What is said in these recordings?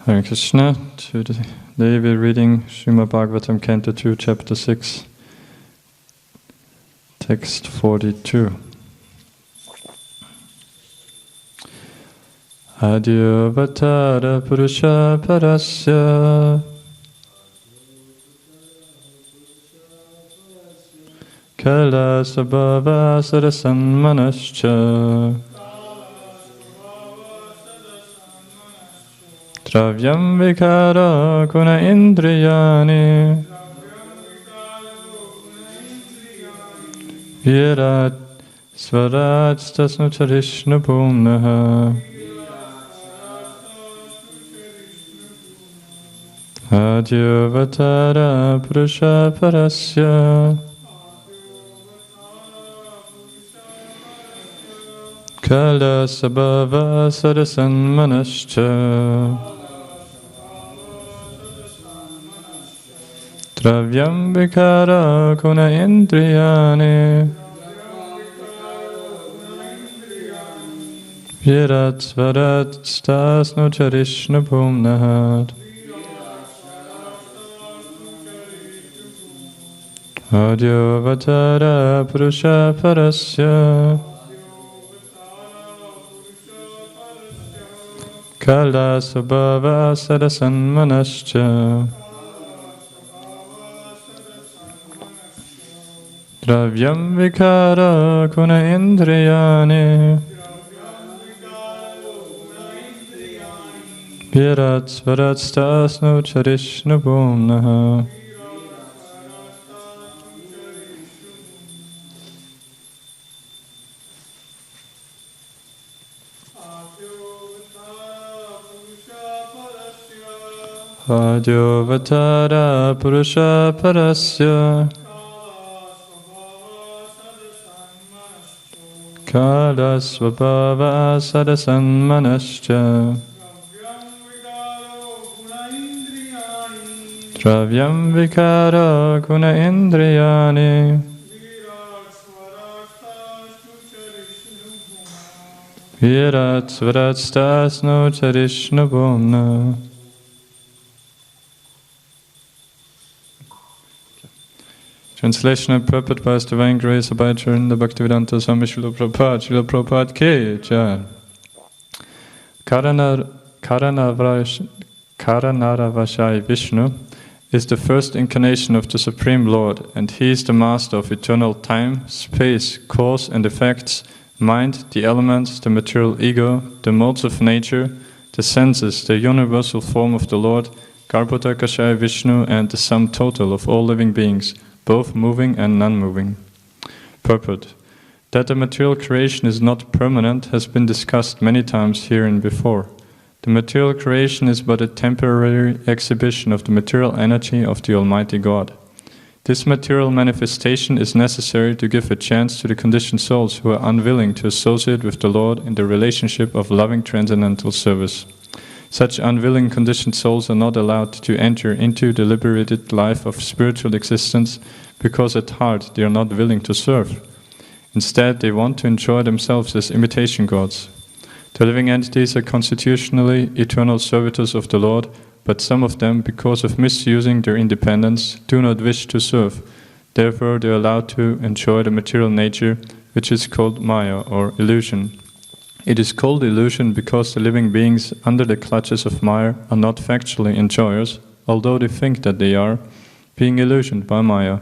Hare Krishna. Today we're reading Srimad Bhagavatam, Canto 2, Chapter 6, Text 42. Adyavatara Purusha Parasya Kalasabhava Sarasanmanascha Dravyam Vikara Guna Indriyani Virat Svarat Tasnutarishna Pumnaha Adyavatara Purusha Parasya Kalasabhava Sarasanmanascha Dravyam Vikara Guna Indriyani Virat Svarat Tasnutarishna Pumnahat Adyavatara Purusha Parasya Kalasabhava Sarasanmanascha Dravyam Vikara Guna Indriyani Virat Svarat Tasnutarishna Pumnaha Adyavatara Purusha Parasya Kalasvabhava Sadasanmanascha Dravyam Vikara Guna Indriyani Virat Svarat Tasnutarishna Pumnaha. Translation and purport by His Divine Grace Abhayacharya the Bhaktivedanta Swami Srila Prabhupada Ki Jai. Karanavashai Vishnu is the first incarnation of the Supreme Lord, and He is the master of eternal time, space, cause and effects, mind, the elements, the material ego, the modes of nature, the senses, the universal form of the Lord, Garbhodakashaya Vishnu, and the sum total of all living beings, both moving and non-moving. Purport. That the material creation is not permanent has been discussed many times herein before. The material creation is but a temporary exhibition of the material energy of the Almighty God. This material manifestation is necessary to give a chance to the conditioned souls who are unwilling to associate with the Lord in the relationship of loving transcendental service. Such unwilling conditioned souls are not allowed to enter into the liberated life of spiritual existence because at heart they are not willing to serve. Instead, they want to enjoy themselves as imitation gods. The living entities are constitutionally eternal servitors of the Lord, but some of them, because of misusing their independence, do not wish to serve. Therefore, they are allowed to enjoy the material nature, which is called Maya or illusion. It is called illusion because the living beings under the clutches of Maya are not factually enjoyers, although they think that they are, being illusioned by Maya.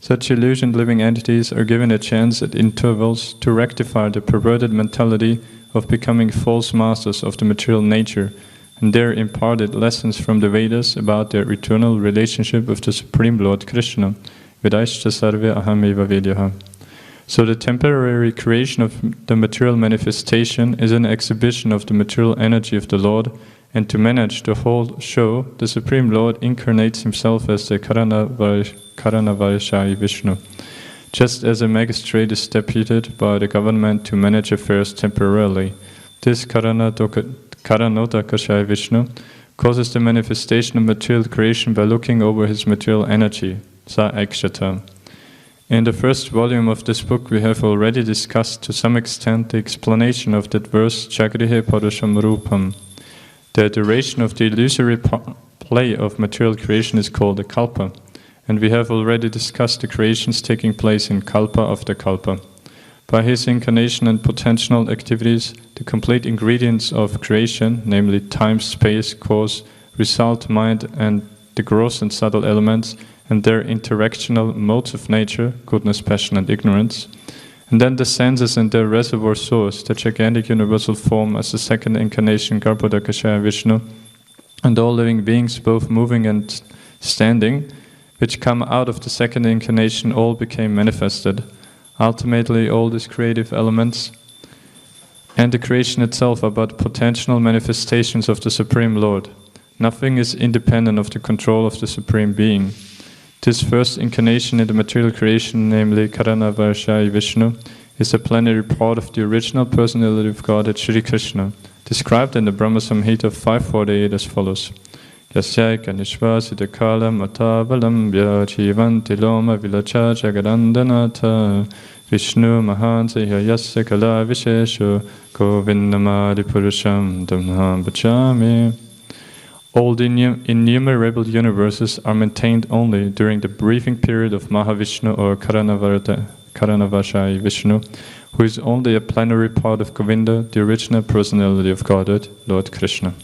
Such illusioned living entities are given a chance at intervals to rectify the perverted mentality of becoming false masters of the material nature, and there imparted lessons from the Vedas about their eternal relationship with the Supreme Lord Krishna. Vedaishcha sarve ahamiva vedyaha. So the temporary creation of the material manifestation is an exhibition of the material energy of the Lord, and to manage the whole show, the Supreme Lord incarnates Himself as the Karanavashai Vishnu. Just as a magistrate is deputed by the government to manage affairs temporarily, this Karanodakashai Vishnu causes the manifestation of material creation by looking over his material energy, Sa Aikshata. In the first volume of this book, we have already discussed to some extent the explanation of that verse, Jagrihe Parusham Rupam. The duration of the illusory play of material creation is called a kalpa, and we have already discussed the creations taking place in kalpa after kalpa. By his incarnation and potential activities, the complete ingredients of creation, namely time, space, cause, result, mind, and the gross and subtle elements, and their interactional modes of nature, goodness, passion, and ignorance, and then the senses and their reservoir source, the gigantic universal form as the second incarnation, Garbhodakashaya Vishnu, and all living beings, both moving and standing, which come out of the second incarnation, all became manifested. Ultimately, all these creative elements and the creation itself are but potential manifestations of the Supreme Lord. Nothing is independent of the control of the Supreme Being. This first incarnation in the material creation, namely Karanavashaya Vishnu, is a plenary part of the original personality of Godhead Shri Krishna, described in the Brahma Samhita 548 as follows. Yasyaika nishvasita kala matavalam vyachivanti loma vilacha jagadandanata Vishnu mahansaya yasya kala vishesho govindamadi purusham damham bhajami. All the innumerable universes are maintained only during the breathing period of Mahavishnu or Karanavashaya Vishnu, who is only a plenary part of Govinda, the original personality of Godhead, Lord Krishna.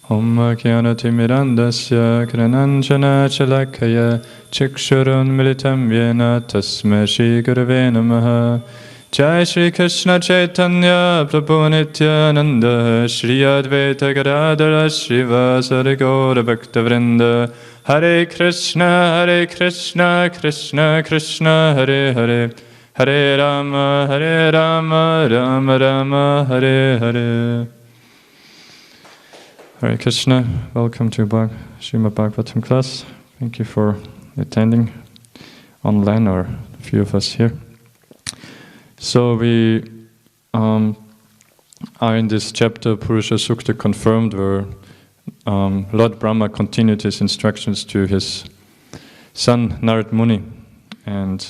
Om Kyanati Mirandasya Krananjana Chalakaya Chikshurun Militam Vyena Tasme Shri Gurave Namaha. Jai Shri Krishna Chaitanya Prabhu Nityananda Shri Advaita Gadadara Srivasari Gaura Bhakta Vrinda Hare Krishna Krishna Krishna Hare Hare Hare Rama Rama Rama Hare Hare. Hare Krishna, welcome to Srimad Bhagavatam class. Thank you for attending online, or a few of us here. So we are in this chapter, Purusha Sukta confirmed, where Lord Brahma continued his instructions to his son Narad Muni. And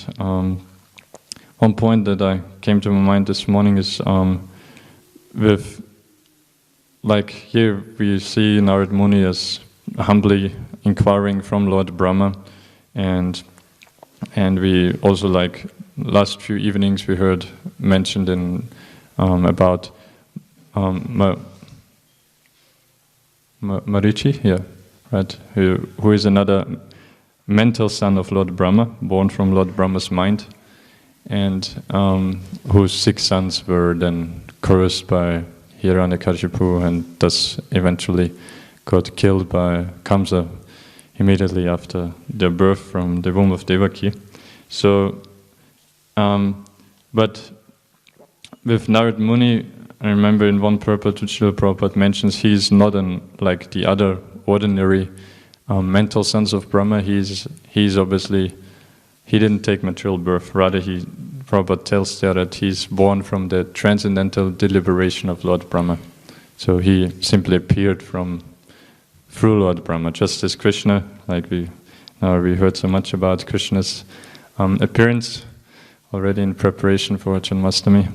one point that I came to my mind this morning is with, like here we see Narad Muni as humbly inquiring from Lord Brahma, and we also, like last few evenings we heard mentioned in about Marichi, yeah, right, who is another mental son of Lord Brahma, born from Lord Brahma's mind, and whose 6 sons were then cursed by Hiranyakashipu and thus eventually got killed by Kamsa immediately after their birth from the womb of Devaki. So, but with Narad Muni, I remember in one purport which Srila Prabhupada mentions, he is not like the other ordinary mental sons of Brahma. He's obviously, he didn't take material birth. Rather, Prabhupada tells there that he's born from the transcendental deliberation of Lord Brahma. So he simply appeared through Lord Brahma, just as Krishna, like we heard so much about Krishna's appearance already in preparation for Janmashtami.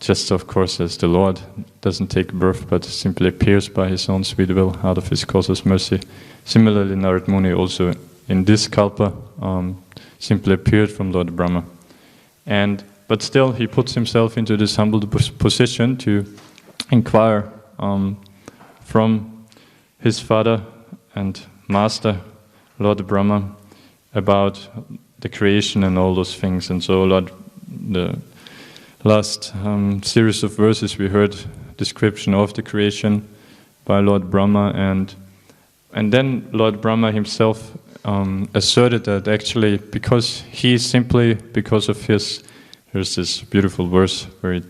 Just of course as the Lord doesn't take birth but simply appears by his own sweet will out of his causeless mercy. Similarly, Narad Muni also in this kalpa simply appeared from Lord Brahma. But still he puts himself into this humble position to inquire from his father and master, Lord Brahma, about the creation and all those things. And so the last series of verses we heard description of the creation by Lord Brahma, and then Lord Brahma himself asserted that actually because of his, there's this beautiful verse where it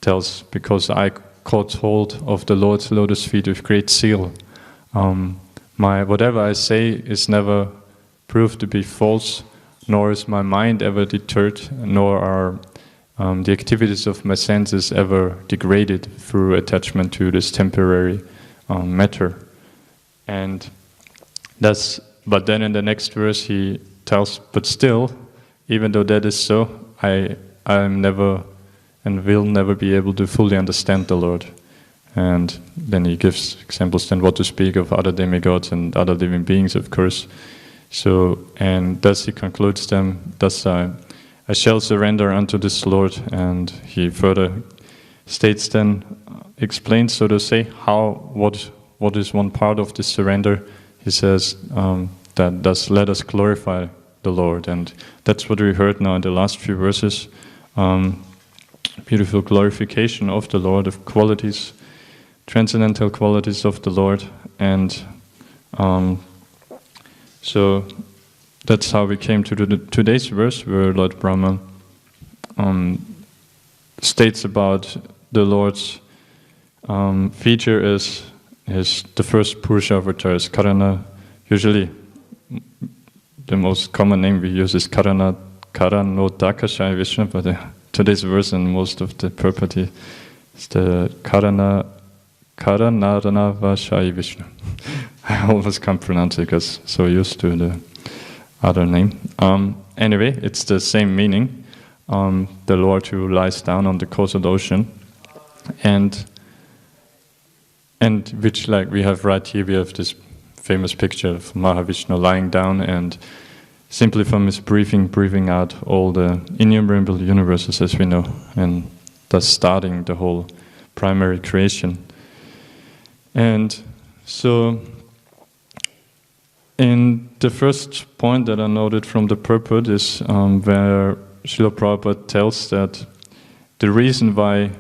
tells, because I caught hold of the Lord's lotus feet with great zeal, whatever I say is never proved to be false, nor is my mind ever deterred, nor are the activities of my senses ever degraded through attachment to this temporary matter. And but then in the next verse he tells, but still, even though that is so, I am never and will never be able to fully understand the Lord. And then he gives examples then what to speak of other demigods and other living beings, of course. So, and thus he concludes them, thus I shall surrender unto this Lord. And he further states then, explains, so to say, what is one part of this surrender. He says that thus let us glorify the Lord. And that's what we heard now in the last few verses. Beautiful glorification of the Lord, of qualities, transcendental qualities of the Lord. And so that's how we came to today's verse, where Lord Brahma states about the Lord's feature is the first Purusha avatar is Karana. Usually the most common name we use is Karanodakashaya Vishnu, but today's verse and most of the property is the Karanadhanavashaya Vishnu. I always can't pronounce it because I'm so used to the other name. Anyway, it's the same meaning. The Lord who lies down on the course of the ocean. And which, like we have right here, we have this famous picture of Mahavishnu lying down, and simply from his breathing out all the innumerable universes as we know, and thus starting the whole primary creation. And so, in the first point that I noted from the purport is where Srila Prabhupada tells that the reason why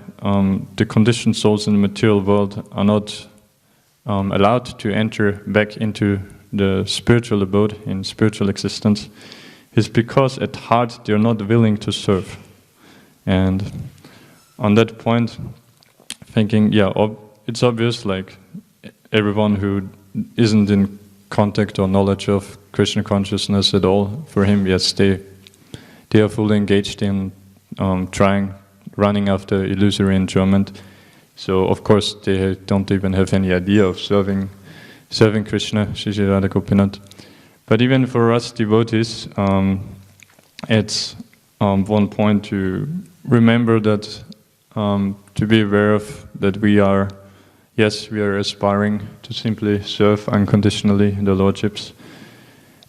the conditioned souls in the material world are not allowed to enter back into the spiritual abode, in spiritual existence, is because at heart they are not willing to serve. And on that point, thinking, it's obvious, like everyone who isn't in contact or knowledge of Krishna consciousness at all, for him, yes, they are fully engaged in running after illusory enjoyment. So of course they don't even have any idea of serving Krishna, Shri Shri Radha Gopinath. But even for us devotees, it's one point to remember that, to be aware of that we are aspiring to simply serve unconditionally in the lordships,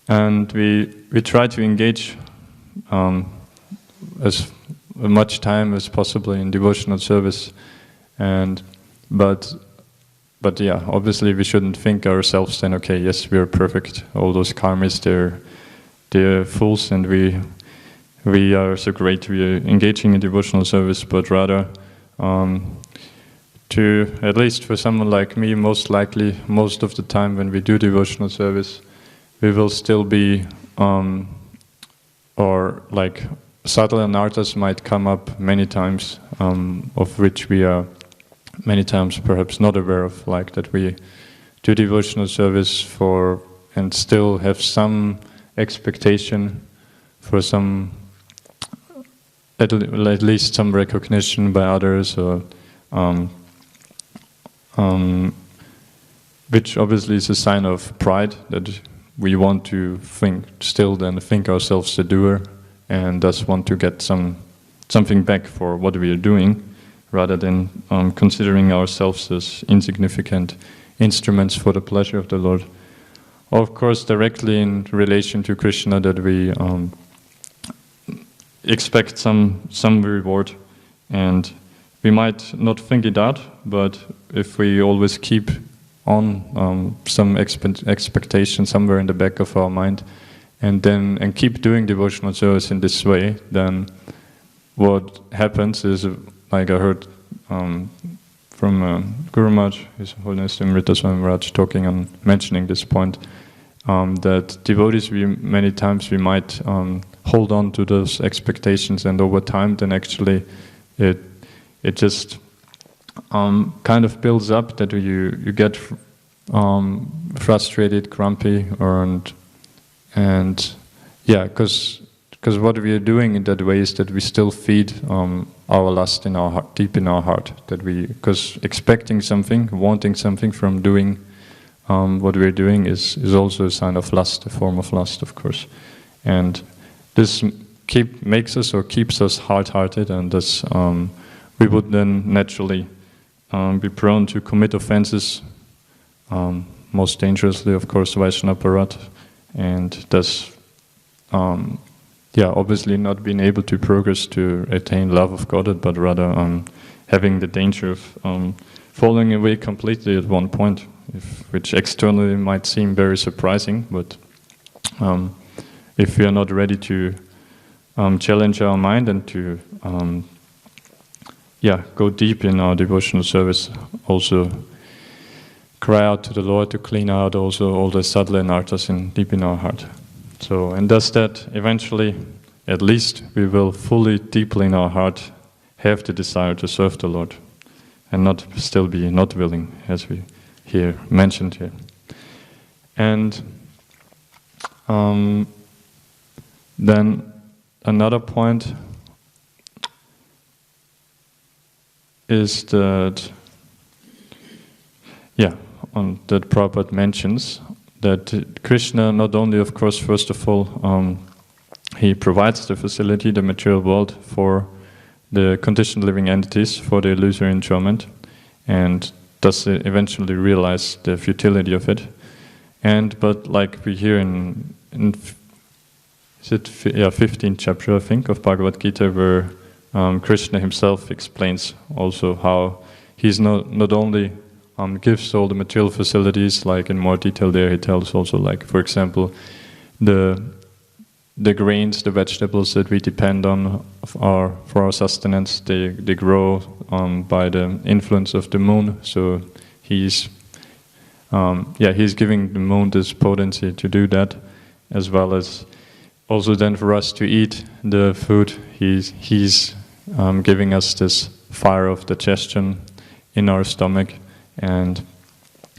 and we try to engage as much time as possible in devotional service, but obviously we shouldn't think ourselves then, okay, yes, we are perfect, all those karmis, they're fools, and we are so great, we are engaging in devotional service, but rather to, at least for someone like me, most likely, most of the time when we do devotional service, we will still be, or like subtle anarthas might come up many times, of which we are many times perhaps not aware of, like that we do devotional service for and still have some expectation for some, at least some recognition by others, or which obviously is a sign of pride, that we want to think ourselves the doer, and thus want to get something back for what we are doing, rather than considering ourselves as insignificant instruments for the pleasure of the Lord. Of course, directly in relation to Krishna, that we expect some reward, and we might not think it out, but if we always keep on some expectation somewhere in the back of our mind, and keep doing devotional service in this way, then what happens is, like I heard from Guru Maharaj, His Holiness Amrita Swami Maharaj, mentioning this point, that devotees, many times we might hold on to those expectations, and over time then actually it just kind of builds up, that you get frustrated, grumpy, because what we are doing in that way is that we still feed our lust in our heart, deep in our heart, because expecting something, wanting something from doing what we are doing is also a sign of lust, a form of lust, of course, and this keeps us hard-hearted, and thus we would then naturally be prone to commit offenses, most dangerously, of course, Vaishnaparat, and thus, obviously not being able to progress to attain love of God, but rather having the danger of falling away completely at one point, which externally might seem very surprising, but if we are not ready to challenge our mind and to go deep in our devotional service, also cry out to the Lord to clean out also all the subtle anarthas deep in our heart. So, and thus that eventually, at least, we will fully, deeply in our heart have the desire to serve the Lord, and not still be not willing, as we mentioned here. And then another point is that, that Prabhupada mentions that Krishna not only, of course, first of all, he provides the facility, the material world, for the conditioned living entities, for the illusory enjoyment, and thus eventually realize the futility of it. But like we hear in 15th chapter, I think, of Bhagavad Gita, where Krishna himself explains also how he's not only gives all the material facilities, like in more detail there, he tells also, like, for example, the grains, the vegetables that we depend on for our sustenance, they grow by the influence of the moon. So he's giving the moon this potency to do that, as well as also then for us to eat the food. He's giving us this fire of digestion in our stomach, and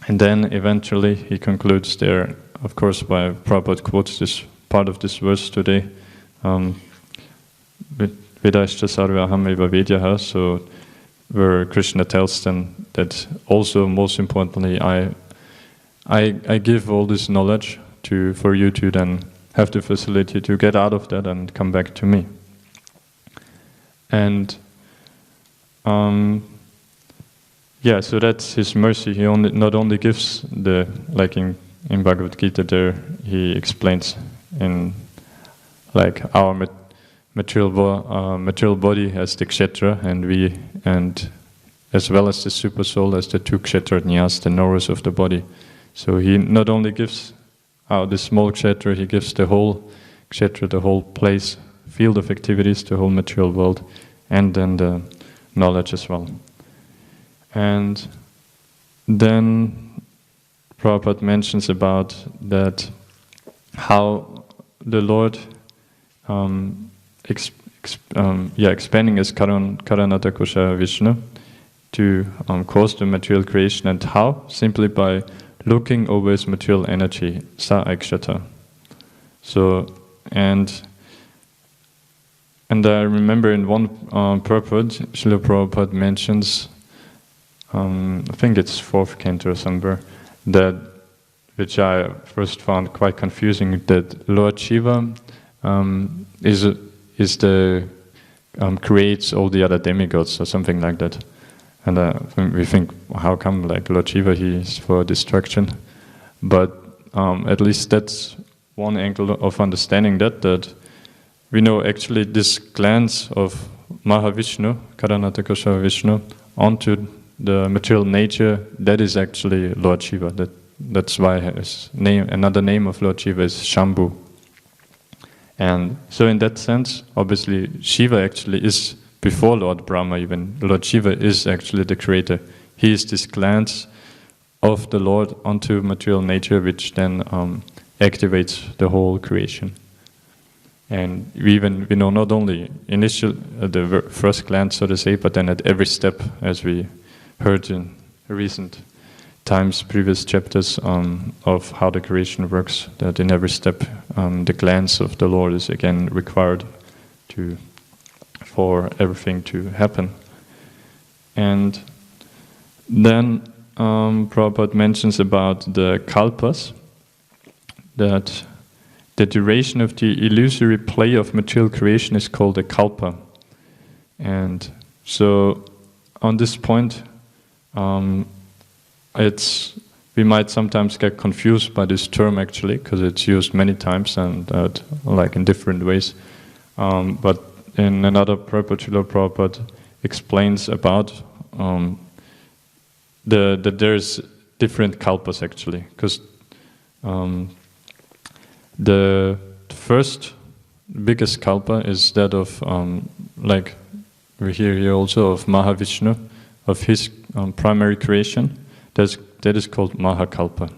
then eventually he concludes there, of course, by Prabhupada quotes this part of this verse today, Vedashta sarvaham eva vedyaha, so where Krishna tells them that also, most importantly, I give all this knowledge for you to then have the facility to get out of that and come back to me. And so that's his mercy. He not only gives like in Bhagavad Gita there, he explains in like our material body as the kshetra, and as well as the super soul as the two kshetrajñas, the knowers of the body. So he not only gives the small kshetra, he gives the whole kshetra, the whole place, field of activities, the whole material world, and then the knowledge as well. And then Prabhupada mentions about that how the Lord expanding his Karanata Kosha Vishnu to cause the material creation, and how? Simply by looking over his material energy, sa aikshata. So, and I remember in one purport, Srila Prabhupada mentions, I think it's 4th canto or somewhere, that, which I first found quite confusing, that Lord Shiva creates all the other demigods or something like that. And we think, how come, like, Lord Shiva, he is for destruction? But at least that's one angle of understanding that we know actually this glance of Mahavishnu, Karanata Kosha Vishnu, onto the material nature, that is actually Lord Shiva. That's why his name, another name of Lord Shiva is Shambhu. And so in that sense, obviously, Shiva actually is before Lord Brahma even. Lord Shiva is actually the creator. He is this glance of the Lord onto material nature, which then activates the whole creation. And we know not only the first glance, so to say, but then at every step, as we heard in recent times, previous chapters, of how the creation works, that in every step the glance of the Lord is again required for everything to happen. And then Prabhupada mentions about the kalpas, that the duration of the illusory play of material creation is called a kalpa. And so on this point, we might sometimes get confused by this term actually, because it's used many times and like in different ways. But in another Prabhupada, Srila Prabhupada explains about that there's different kalpas actually, because the first biggest kalpa is that of like we hear here also of Mahavishnu, of his primary creation. That is called Mahakalpa.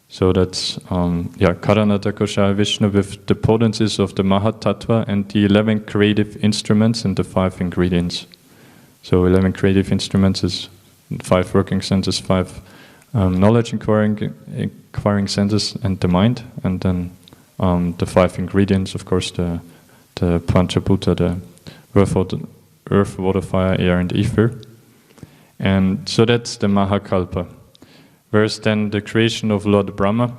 So that's Karanata Koshaya Vishnu with the potencies of the Mahatattva and the 11 creative instruments and the 5 ingredients. So 11 creative instruments is 5 working senses, 5 knowledge acquiring senses and the mind, and then the 5 ingredients, of course, the Panchabhuta, the earth, water, fire, air, and ether. And so that's the Mahakalpa. Whereas then the creation of Lord Brahma,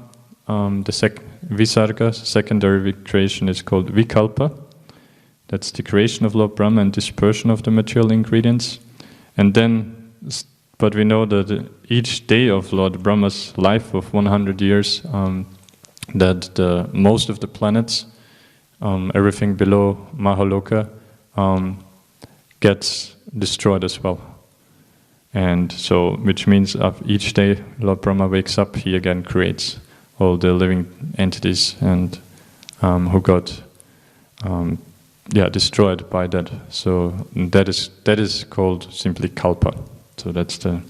Visarga, secondary creation, is called Vikalpa. That's the creation of Lord Brahma and dispersion of the material ingredients. And then, but we know that each day of Lord Brahma's life of 100 years, that most of the planets, everything below Mahaloka, gets destroyed as well. And so, which means each day Lord Brahma wakes up, he again creates all the living entities and who got destroyed by that. So that is called simply kalpa. So that's the.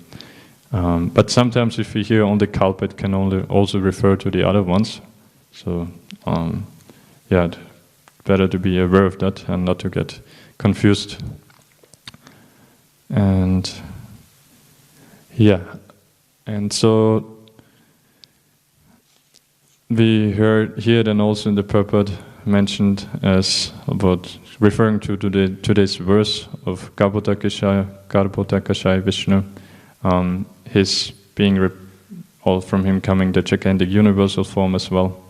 But sometimes if we hear only kalpa, it can also refer to the other ones. So better to be aware of that and not to get confused. And so we heard here then also in the purport mentioned as about referring to today's verse of Garbhodakashaya Vishnu, his being all from him coming the gigantic universal form as well,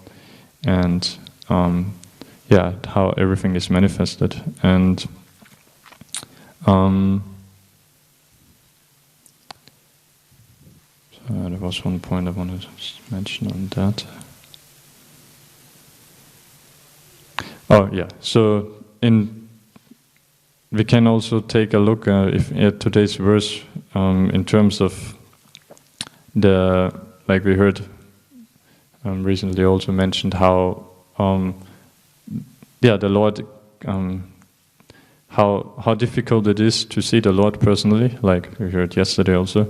and how everything is manifested. And there was one point I wanted to mention on that. So we can also take a look at today's verse in terms of like we heard recently also mentioned how the Lord, how difficult it is to see the Lord personally, like we heard yesterday also.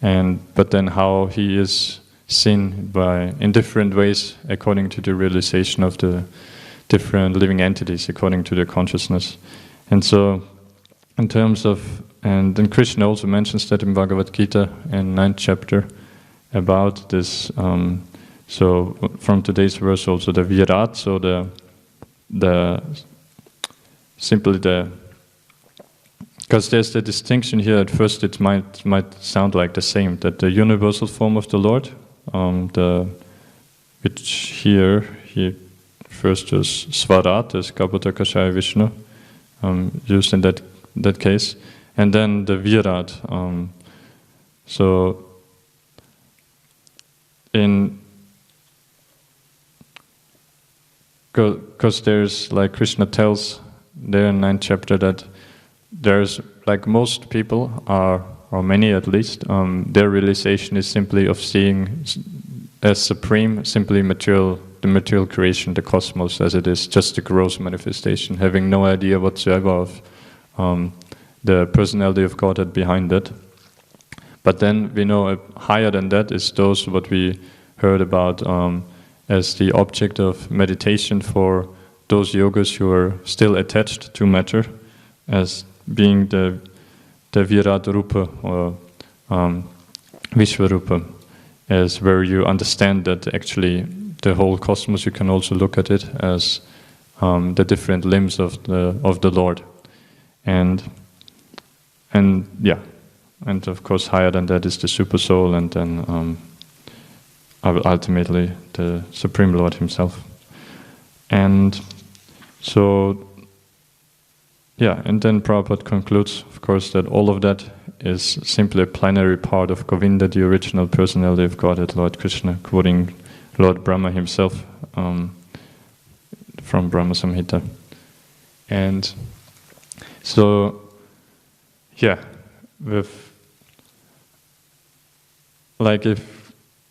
But then how he is seen in different ways according to the realization of the different living entities, according to their consciousness. And so, in terms of, and then Krishna also mentions that in Bhagavad Gita in 9th chapter about this. So from today's verse also the Virat, so because there's the distinction here. At first, it might sound like the same, that the universal form of the Lord, which here he refers to as Svarat, as Garbhodakashaya Vishnu, used in that case, and then the Virat. Because there's, like Krishna tells there in 9th chapter, that there's, like most people are, or many at least, their realization is simply of seeing as supreme, simply the material creation, the cosmos as it is, just a gross manifestation, having no idea whatsoever of the personality of Godhead behind it. But then we know higher than that is those what we heard about as the object of meditation for those yogas who are still attached to matter, as being the Virat Rupa or Vishvarupa, as where you understand that actually the whole cosmos, you can also look at it as the different limbs of the Lord, and of course higher than that is the Super Soul, and then ultimately the Supreme Lord Himself. And so yeah, and then Prabhupada concludes, of course, that all of that is simply a plenary part of Govinda, the original personality of Godhead, Lord Krishna, quoting Lord Brahma himself from Brahma Samhita. And so, yeah, if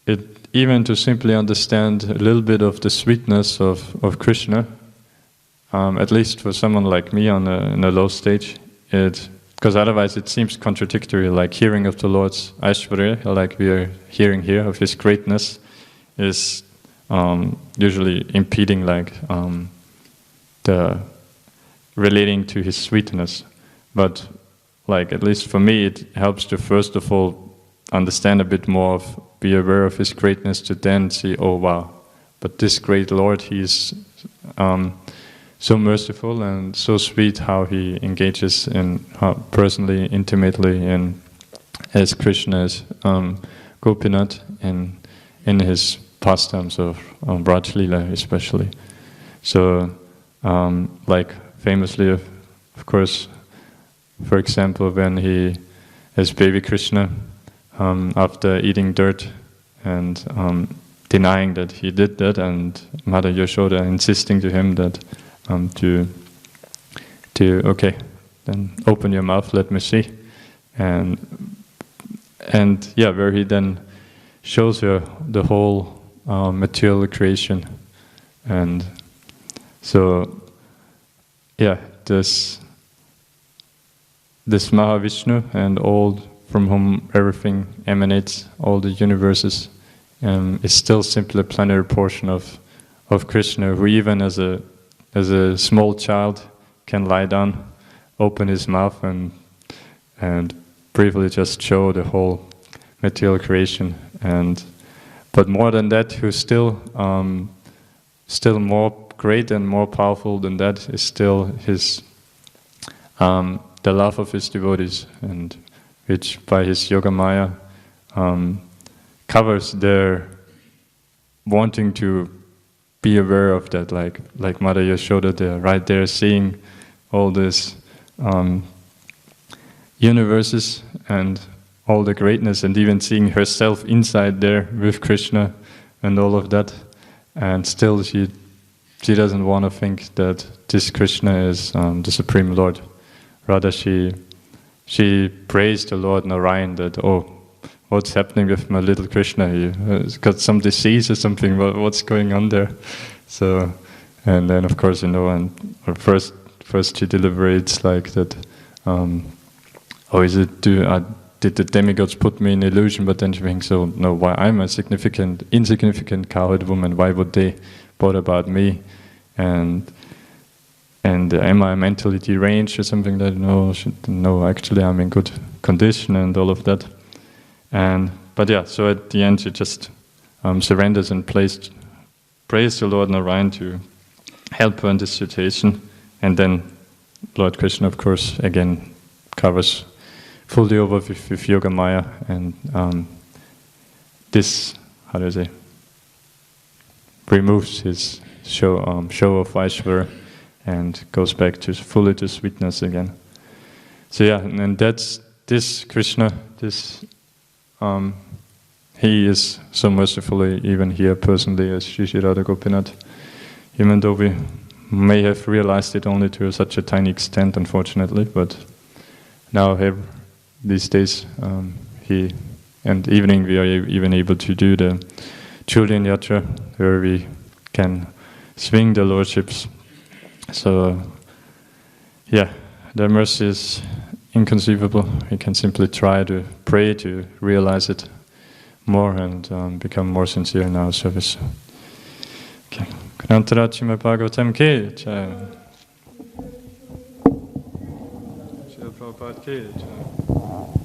it, even to simply understand a little bit of the sweetness of Krishna, at least for someone like me in a low stage, because otherwise it seems contradictory, like hearing of the Lord's Aishwarya, like we are hearing here of His greatness, is usually impeding the relating to His sweetness. But at least for me, it helps to first of all understand a bit more be aware of His greatness, to then see, oh wow, but this great Lord, He is so merciful and so sweet how He engages in personally, intimately as Krishna is Gopinath in His pastimes of Braj Leela especially. So famously, of course, for example, when he, as baby Krishna, after eating dirt and denying that he did that, and Mother Yashoda insisting to him that okay, then open your mouth, let me see, and yeah, where he then shows her the whole material creation, and so yeah, this Mahavishnu and all from whom everything emanates, all the universes, is still simply a plenary portion of Krishna, who even as a small child can lie down, open his mouth, and briefly just show the whole material creation. But more than that, who's still more great and more powerful than that, is still his the love of his devotees, and which by his Yoga Maya covers their wanting to be aware of that, like Mother Yashoda, they're right there seeing all these universes and all the greatness, and even seeing herself inside there with Krishna and all of that, and still she doesn't want to think that this Krishna is the Supreme Lord. Rather, she praised the Lord Narayan that, oh, what's happening with my little Krishna? He's got some disease or something. What's going on there? So, and then of course, and first she deliberates like that. Oh, is it? Did the demigods put me in illusion? But then she thinks, oh no, why I'm a insignificant cowherd woman? Why would they bother about me? And am I mentally deranged or something? That no, actually I'm in good condition and all of that. But yeah, so at the end she just surrenders and prays the Lord Narayan to help her in this situation. And then Lord Krishna, of course, again covers fully over with Yoga Maya, and this, how do I say, removes his show of Aishwarya and goes back fully to sweetness again. So yeah, and that's this Krishna, he is so mercifully even here personally as Shri Shri Radha Gopinath, even though we may have realized it only to such a tiny extent, unfortunately, but now these days, and evening we are even able to do the children yatra, where we can swing the lordships. So, yeah, the mercy is inconceivable. We can simply try to pray to realize it more and become more sincere in our service. Okay. Grantharachima Bhagavatam Ki Jai. Srila Prabhupada Ki Jai.